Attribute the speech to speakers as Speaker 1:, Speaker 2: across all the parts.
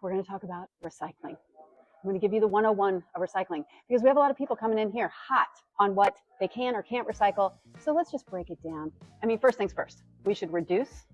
Speaker 1: we're going to talk about recycling. I'm going to give you the 101 of recycling because we have a lot of people coming in here hot on what they can or can't recycle. So let's just break it down. I mean, first things first, we should reduce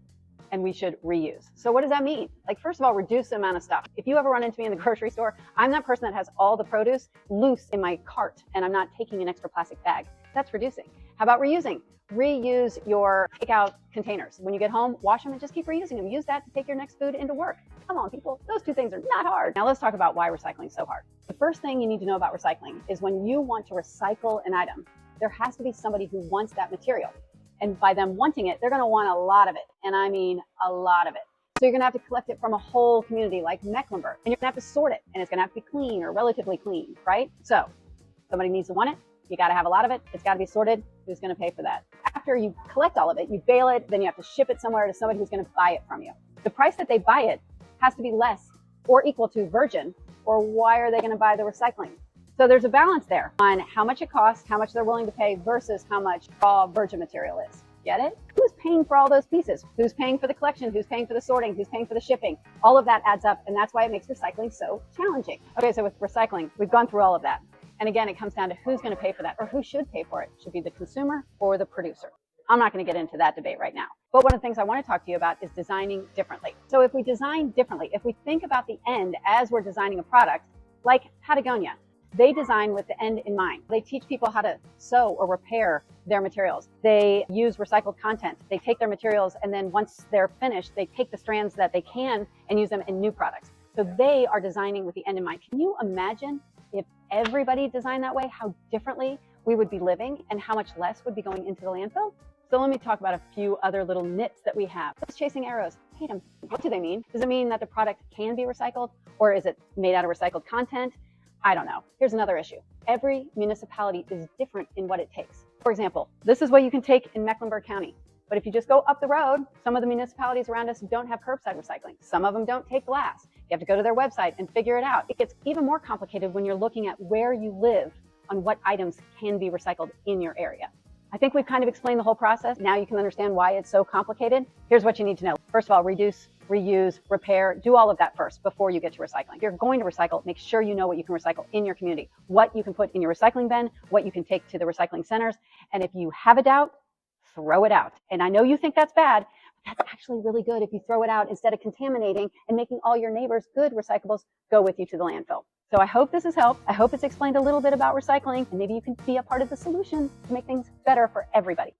Speaker 1: and we should reuse. So what does that mean? Like, first of all, reduce the amount of stuff. If you ever run into me in the grocery store, I'm that person that has all the produce loose in my cart and I'm not taking an extra plastic bag. That's reducing. How about reusing? Reuse your takeout containers. When you get home, wash them and just keep reusing them. Use that to take your next food into work. Come on, people. Those two things are not hard. Now let's talk about why recycling is so hard. The first thing you need to know about recycling is when you want to recycle an item, there has to be somebody who wants that material. And by them wanting it, they're going to want a lot of it. And I mean a lot of it. So you're going to have to collect it from a whole community like Mecklenburg. And you're going to have to sort it. And it's going to have to be clean or relatively clean, right? So somebody needs to want it. You got to have a lot of it. It's got to be sorted. Who's going to pay for that? After you collect all of it, you bale it, then you have to ship it somewhere to somebody who's going to buy it from you. The price that they buy it has to be less or equal to virgin, or why are they going to buy the recycling? So there's a balance there on how much it costs, how much they're willing to pay versus how much raw virgin material is. Get it? Who's paying for all those pieces? Who's paying for the collection? Who's paying for the sorting? Who's paying for the shipping? All of that adds up, and that's why it makes recycling so challenging. Okay, so with recycling, we've gone through all of that. And again, it comes down to who's going to pay for that or who should pay for it. Should be the consumer or the producer. I'm not going to get into that debate right now. But one of the things I want to talk to you about is designing differently. So if we design differently, if we think about the end as we're designing a product, like Patagonia, they design with the end in mind. They teach people how to sew or repair their materials. They use recycled content. They take their materials and then once they're finished, they take the strands that they can and use them in new products. So they are designing with the end in mind. Can you imagine if everybody designed that way, how differently we would be living and how much less would be going into the landfill? So let me talk about a few other little nits that we have. Those chasing arrows, hate them. What do they mean? Does it mean that the product can be recycled or is it made out of recycled content? I don't know. Here's another issue. Every municipality is different in what it takes. For example, this is what you can take in Mecklenburg County. But if you just go up the road, some of the municipalities around us don't have curbside recycling. Some of them don't take glass. You have to go to their website and figure it out. It gets even more complicated when you're looking at where you live on what items can be recycled in your area. I think we've kind of explained the whole process. Now you can understand why it's so complicated. Here's what you need to know. First of all, reduce, reuse, repair, do all of that first before you get to recycling. If you're going to recycle, make sure you know what you can recycle in your community, what you can put in your recycling bin, what you can take to the recycling centers. And if you have a doubt, throw it out. And I know you think that's bad, but that's actually really good if you throw it out instead of contaminating and making all your neighbors' good recyclables go with you to the landfill. So I hope this has helped. I hope it's explained a little bit about recycling, and maybe you can be a part of the solution to make things better for everybody.